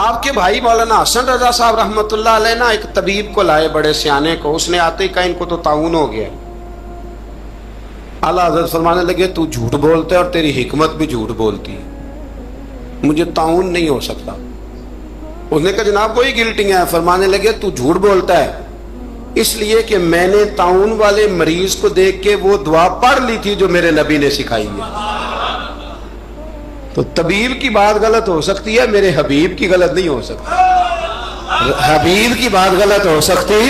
آپ کے بھائی مولانا حسن رضا صاحب رحمتullah علیہ نا ایک طبیب کو لائے بڑے سیانے کو، اس نے آتے ہی کہا ان کو تو طاعون ہو گیا۔ اعلیٰ حضرت فرمانے لگے تو جھوٹ بولتے اور تیری حکمت بھی جھوٹ بولتی ہے، مجھے طاعون نہیں ہو سکتا۔ اس نے کہا جناب وہی گلٹنگ ہے۔ فرمانے لگے تو جھوٹ بولتا ہے اس لیے کہ میں نے طاعون والے مریض کو دیکھ کے وہ دعا پڑھ لی تھی جو میرے نبی نے سکھائی ہے۔ تو طبیب کی بات غلط ہو سکتی ہے، میرے حبیب کی غلط نہیں ہو سکتی۔ حبیب کی بات غلط ہو سکتی۔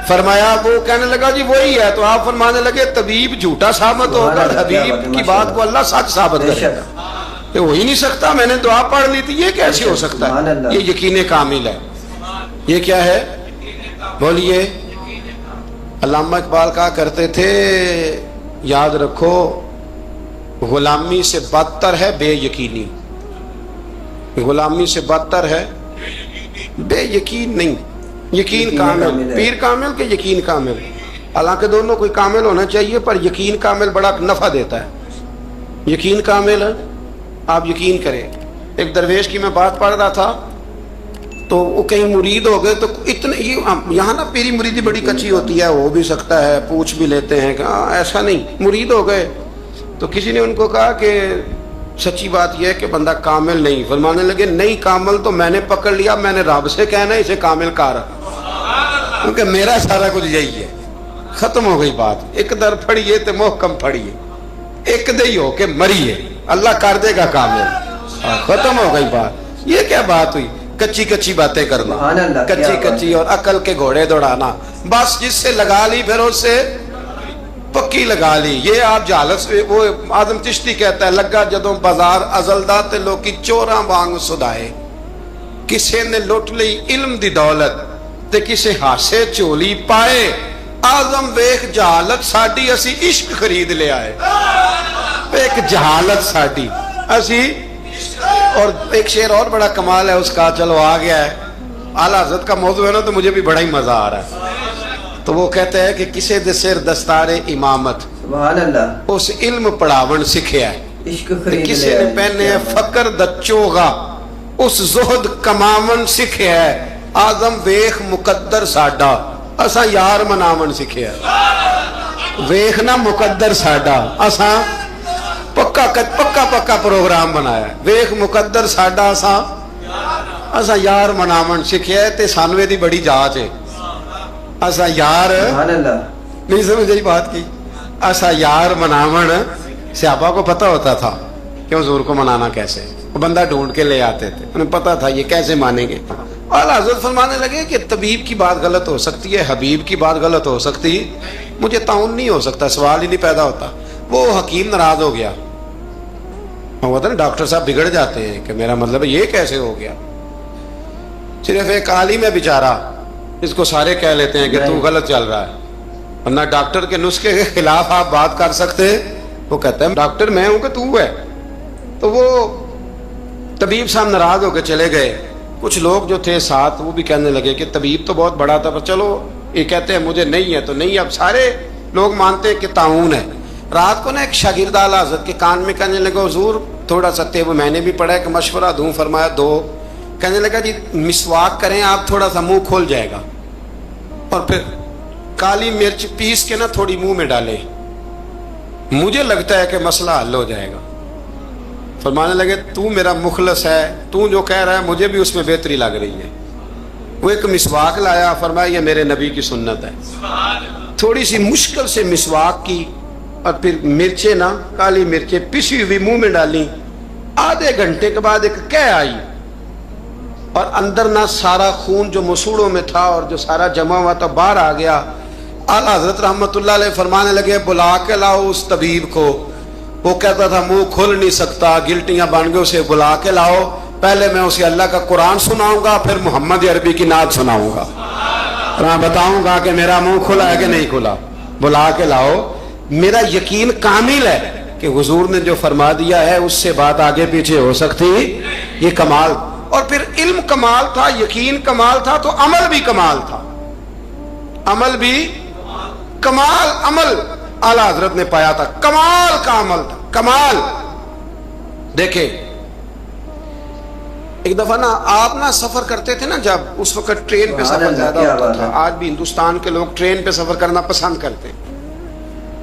فرمایا وہ کہنے لگا جی وہی ہے، تو آپ فرمانے لگے طبیب جھوٹا ثابت ہوگا، حبیب کی بات کو اللہ سچ ثابت کرے گا۔ یہ ہو ہی نہیں سکتا، میں نے دعا پڑھ لی تھی، یہ کیسے ہو سکتا ہے؟ یہ یقین کامل ہے۔ یہ کیا ہے بولیے؟ علامہ اقبال کہا کرتے تھے یاد رکھو غلامی سے بدتر ہے بے یقینی، غلامی سے بدتر ہے بے یقین نہیں، یقین کامل۔ پیر کامل کہ یقین کامل؟ حالانکہ دونوں کوئی کامل ہونا چاہیے، پر یقین کامل بڑا نفع دیتا ہے۔ یقین کامل ہے، آپ یقین کریں۔ ایک درویش کی میں بات پڑھ رہا تھا تو وہ کہیں مرید ہو گئے، تو اتنے یہاں نا پیری مریدی بڑی کچی ہوتی ہے، ہو بھی سکتا ہے، پوچھ بھی لیتے ہیں کہ ایسا نہیں، مرید ہو گئے تو کسی نے ان کو کہا کہ سچی بات یہ ہے کہ بندہ کامل نہیں۔ فرمانے لگے نہیں کامل تو میں نے پکڑ لیا، میں نے رب سے کہنا ہے اسے کامل کر، کیونکہ میرا سارا کچھ یہی ہے۔ ختم ہو گئی بات۔ ایک در پھڑیے تو محکم پھڑیے، ایک دئی ہو کے مریے، اللہ کر دے گا کامل۔ ختم ہو گئی بات۔ یہ کیا بات ہوئی؟ کچی کچی باتیں کرنا، کچی کچی اور عقل کے گھوڑے دوڑانا، بس جس سے لگا لی پھر اس سے پکی لگا لی۔ یہ آپ جہالت سے، وہ آدم چشتی کہتا ہے لگا جدوں بازار ازلدا تے لوکی چوراں وانگ سدائے، کسے نے لٹ لی علم دی دولت تے کسے ہاسے چولی پائے، آزم ویخ جہالت ساڈی اسی عشق خرید لے آئے۔ ایک جہالت ساڈی اسی، اور ایک شعر اور بڑا کمال ہے اس کا، چلو آ گیا ہے، اعلیٰ حضرت کا موضوع ہے نا تو مجھے بھی بڑا ہی مزہ آ رہا ہے۔ تو وہ کہتے ہیں کہ کسے دے سر دستار امامت، سبحان اللہ، اس علم پڑھاون سکھیا ہے، عشق خرید کسے لے نے آئے۔ پہنے فقر دچوغا، اس زہد کماون سکھیا ہے، آزم ویخ مقدر ساڈا، اسا یار مناون سکھیا ہے۔ ویخ نہ مقدر ساڈا، اسا پکا پروگرام بنایا ہے۔ ویخ مقدر ساڈا، اسا یار مناون سکھیا ہے، تے سانوے دی بڑی جاچ ہے۔ اسا یار نہیں سمجھ گئی بات کی، اسا یار مناون، صحابہ کو پتہ ہوتا تھا کہ حضور کو منانا کیسے، وہ بندہ ڈھونڈ کے لے آتے تھے، انہیں پتہ تھا یہ کیسے مانیں گے۔ اعلیٰ حضرت فرمانے لگے کہ طبیب کی بات غلط ہو سکتی ہے، حبیب کی بات غلط ہو سکتی، مجھے طاعون نہیں ہو سکتا، سوال ہی نہیں پیدا ہوتا۔ وہ حکیم ناراض ہو گیا، وہ نا ڈاکٹر صاحب بگڑ جاتے ہیں کہ میرا مطلب یہ کیسے ہو گیا۔ صرف ایک عالم ہے بیچارہ، اس کو سارے کہہ لیتے ہیں کہ تو غلط چل رہا ہے، ورنہ ڈاکٹر کے نسخے کے خلاف آپ بات کر سکتے، وہ کہتا ہے ڈاکٹر میں ہوں کہ تو ہے۔ تو وہ طبیب صاحب ناراض ہو کے چلے گئے۔ کچھ لوگ جو تھے ساتھ وہ بھی کہنے لگے کہ طبیب تو بہت بڑا تھا، پر چلو یہ کہتے ہیں مجھے نہیں ہے تو نہیں، اب سارے لوگ مانتے ہیں کہ طاعون ہے۔ رات کو نا ایک شاگرد اعلیٰ حضرت کے کان میں کہنے لگا حضور تھوڑا سا تیب، میں نے بھی پڑھا ہے کہ مشورہ دوں، فرمایا دو۔ کہنے لگا جی مسواک کریں آپ، تھوڑا سا منہ کھول جائے گا، اور پھر کالی مرچ پیس کے نا تھوڑی منہ میں ڈالے، مجھے لگتا ہے کہ مسئلہ حل ہو جائے گا۔ فرمانے لگے تو میرا مخلص ہے، تو جو کہہ رہا ہے مجھے بھی اس میں بہتری لگ رہی ہے۔ وہ ایک مسواک لایا، فرمایا یہ میرے نبی کی سنت ہے۔ تھوڑی سی مشکل سے مسواک کی، اور پھر مرچیں نا کالی مرچیں پسی ہوئی منہ میں ڈالی۔ آدھے گھنٹے کے بعد ایک کہہ آئی، اور اندر نہ سارا خون جو مسوڑوں میں تھا اور جو سارا جمع ہوا تھا باہر آ گیا۔ اعلیٰ حضرت رحمت اللہ علیہ فرمانے لگے بلا کے لاؤ اس طبیب کو، وہ کہتا تھا منہ کھل نہیں سکتا، گلٹیاں بن گئے، اسے بلا کے لاؤ، پہلے میں اسے اللہ کا قرآن سناؤں گا، پھر محمد عربی کی نعت سناؤں گا، میں بتاؤں گا کہ میرا منہ کھلا ہے کہ نہیں کھلا، بلا کے لاؤ۔ میرا یقین کامل ہے کہ حضور نے جو فرما دیا ہے اس سے بات آگے پیچھے ہو سکتی، یہ کمال۔ اور پھر علم کمال تھا، یقین کمال تھا، تو عمل بھی کمال تھا، عمل بھی کمال، عمل اعلیٰ حضرت نے پایا تھا، کمال کا عمل تھا، کمال۔ دیکھیں ایک دفعہ نا آپ نا سفر کرتے تھے نا جب، اس وقت ٹرین پہ سفر زیادہ ہوتا تھا. آج بھی ہندوستان کے لوگ ٹرین پہ سفر کرنا پسند کرتے ہیں.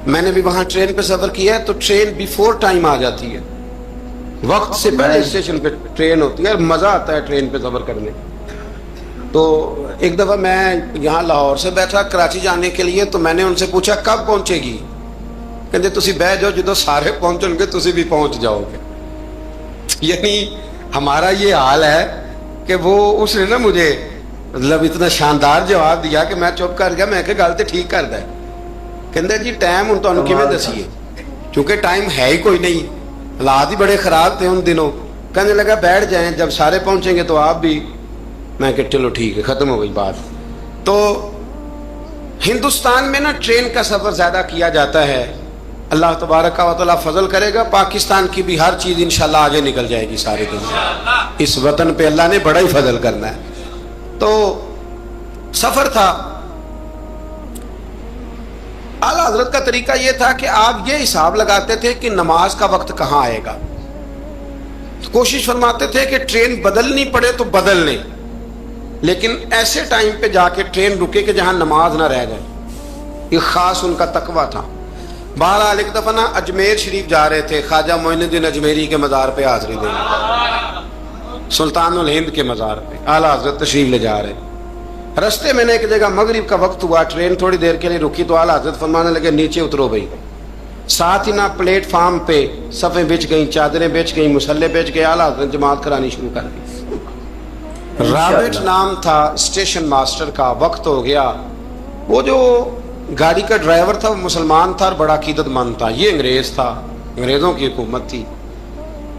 میں نے بھی وہاں ٹرین پہ سفر کیا ہے تو ٹرین بیفور ٹائم آ جاتی ہے، وقت سے پہلے اسٹیشن پہ ٹرین ہوتی ہے، مزہ آتا ہے ٹرین پہ سفر کرنے. تو ایک دفعہ میں یہاں لاہور سے بیٹھا کراچی جانے کے لیے، تو میں نے ان سے پوچھا کب پہنچے گی؟ کہتے تسی بہ جاؤ، جدو سارے پہنچن گے تسی بھی پہنچ جاؤ گے. یعنی ہمارا یہ حال ہے کہ وہ اس نے نا مجھے مطلب اتنا شاندار جواب دیا کہ میں چپ کر گیا. میں کہ گل تے ٹھیک کر دے. کہندے جی ٹائم ہن تانوں کیویں دسیے، کیونکہ ٹائم ہے ہی کوئی نہیں، حالات ہی بڑے خراب تھے ان دنوں. کہنے لگا بیٹھ جائیں، جب سارے پہنچیں گے تو آپ بھی. میں کہ چلو ٹھیک ہے، ختم ہو گئی بات. تو ہندوستان میں نا ٹرین کا سفر زیادہ کیا جاتا ہے. اللہ تبارک و تعالیٰ فضل کرے گا، پاکستان کی بھی ہر چیز انشاءاللہ آگے نکل جائے گی سارے دن. اس وطن پہ اللہ نے بڑا ہی فضل کرنا ہے. تو سفر تھا. اعلیٰ حضرت کا طریقہ یہ تھا کہ آپ یہ حساب لگاتے تھے کہ نماز کا وقت کہاں آئے گا. کوشش فرماتے تھے کہ ٹرین بدلنی پڑے تو بدل لیں، لیکن ایسے ٹائم پہ جا کے ٹرین رکے کہ جہاں نماز نہ رہ جائے. یہ خاص ان کا تقویٰ تھا. بہرحال ایک دفعہ نا اجمیر شریف جا رہے تھے، خواجہ معین الدین اجمیری کے مزار پہ حاضری دیں، سلطان الہند کے مزار پہ اعلیٰ حضرت تشریف لے جا رہے. رستے میں نے ایک جگہ مغرب کا وقت ہوا، ٹرین تھوڑی دیر کے لیے رکی تو اعلیٰ حضرت فرمانے لگے نیچے اترو بھائی. ساتھ ہی نا پلیٹ فارم پہ صفیں بچ گئیں، چادریں بچ گئیں، مسلح بچ گئے. اعلیٰ حضرت جماعت کرانی شروع کر دی. رابٹ نام تھا اسٹیشن ماسٹر کا. وقت ہو گیا. وہ جو گاڑی کا ڈرائیور تھا وہ مسلمان تھا اور بڑا عقیدت مند تھا. یہ انگریز تھا، انگریزوں کی حکومت تھی.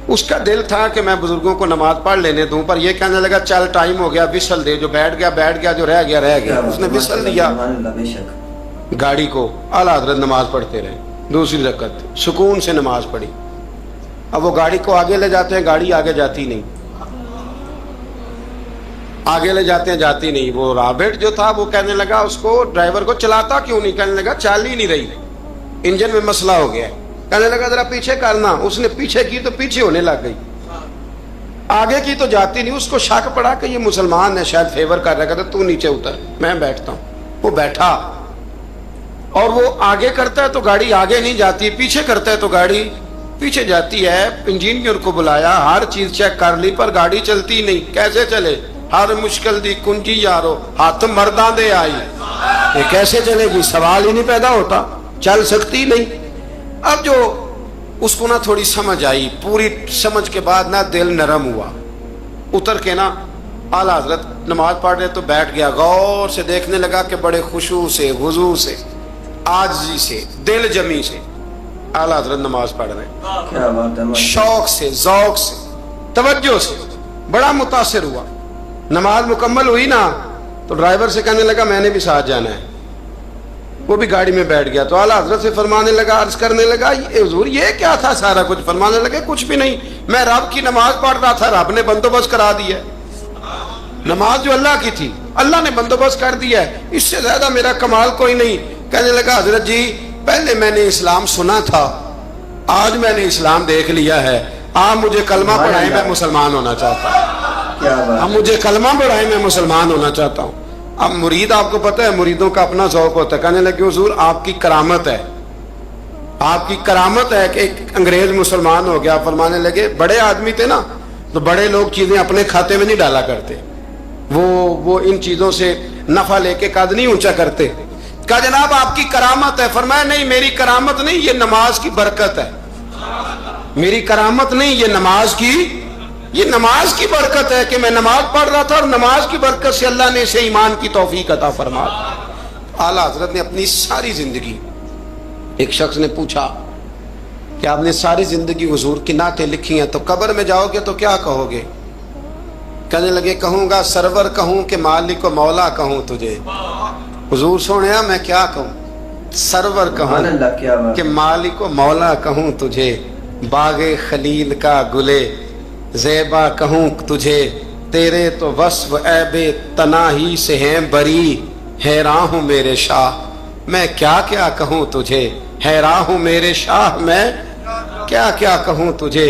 اس کا دل تھا کہ میں بزرگوں کو نماز پڑھ لینے دوں، پر یہ کہنے لگا چل ٹائم ہو گیا، وسل دے. جو بیٹھ گیا بیٹھ گیا، جو رہ گیا رہ گیا. اس نے وسل دیا گاڑی کو. اعلیٰ حضرت نماز پڑھتے رہے. دوسری رکعت سکون سے نماز پڑھی. اب وہ گاڑی کو آگے لے جاتے ہیں، گاڑی آگے جاتی نہیں، آگے لے جاتے ہیں جاتی نہیں. وہ رابٹ جو تھا وہ کہنے لگا اس کو، ڈرائیور کو چلاتا کیوں نہیں؟ کہنے لگا چال ہی نہیں رہی، انجن میں مسئلہ ہو گیا ہے. کہنے لگا ذرا پیچھے کرنا. اس نے پیچھے کی تو پیچھے ہونے لگ گئی، آگے کی تو جاتی نہیں. اس کو شک پڑا کہ یہ مسلمان ہے، شاید فیور کر رہا. کہتا تو نیچے اتر، میں بیٹھتا ہوں. وہ بیٹھا اور وہ آگے کرتا ہے تو گاڑی آگے نہیں جاتی، پیچھے کرتا ہے تو گاڑی پیچھے جاتی ہے. انجینئر کو بلایا، ہر چیز چیک کر لی، پر گاڑی چلتی نہیں. کیسے چلے؟ ہر مشکل دی کنجی یارو ہاتھ مرداں دے آئی. یہ کیسے چلے گی؟ سوال ہی نہیں پیدا ہوتا، چل سکتی نہیں. اب جو اس کو نا تھوڑی سمجھ آئی، پوری سمجھ کے بعد نا دل نرم ہوا. اتر کے نا اعلیٰ حضرت نماز پڑھ رہے تو بیٹھ گیا. غور سے دیکھنے لگا کہ بڑے خشوع سے، وضو سے، عاجزی سے، دل جمی سے اعلیٰ حضرت نماز پڑھ رہے، شوق سے، ذوق سے، توجہ سے. بڑا متاثر ہوا. نماز مکمل ہوئی نا تو ڈرائیور سے کہنے لگا میں نے بھی ساتھ جانا ہے. وہ بھی گاڑی میں بیٹھ گیا. تو اعلیٰ حضرت سے فرمانے لگا، عرض کرنے لگا حضور یہ کیا تھا سارا کچھ؟ فرمانے لگے کچھ بھی نہیں، میں رب کی نماز پڑھ رہا تھا، رب نے بندوبست کرا دیا. نماز جو اللہ کی تھی اللہ نے بندوبست کر دیا ہے، اس سے زیادہ میرا کمال کوئی نہیں. کہنے لگا حضرت جی پہلے میں نے اسلام سنا تھا، آج میں نے اسلام دیکھ لیا ہے. آپ مجھے کلمہ پڑھائیں، میں مسلمان ہونا چاہتا ہوں. اب مجھے کلمہ پڑھائیں، میں مسلمان ہونا چاہتا ہوں. اب مرید آپ کو پتہ ہے مریدوں کا اپنا ذوق ہوتا ہے. کہنے لگے حضور آپ کی کرامت ہے، آپ کی کرامت ہے کہ ایک انگریز مسلمان ہو گیا. فرمانے لگے بڑے آدمی تھے نا تو بڑے لوگ چیزیں اپنے کھاتے میں نہیں ڈالا کرتے، وہ ان چیزوں سے نفع لے کے قد نہیں اونچا کرتے. کہا جناب آپ کی کرامت ہے. فرمایا نہیں میری کرامت نہیں، یہ نماز کی برکت ہے. میری کرامت نہیں، یہ نماز کی برکت ہے کہ میں نماز پڑھ رہا تھا اور نماز کی برکت سے اللہ نے اسے ایمان کی توفیق عطا فرما. اعلیٰ حضرت نے اپنی ساری زندگی، ایک شخص نے پوچھا کہ آپ نے ساری زندگی حضور کی نعتیں لکھی ہیں، تو قبر میں جاؤ گے تو کیا کہو گے؟ کہنے لگے کہوں گا سرور کہوں کہ مالک و مولا کہوں تجھے. حضور سونیا میں کیا کہوں؟ سرور کہوں کہ مالک و مولا کہوں تجھے، باغ خلیل کا گلے زیبا کہوں تجھے، تیرے تو وصف عیب تناہی سے ہیں بری، حیراں ہوں میرے شاہ میں کیا کیا کہوں تجھے، حیراں ہوں میرے شاہ میں کیا کیا کہوں تجھے.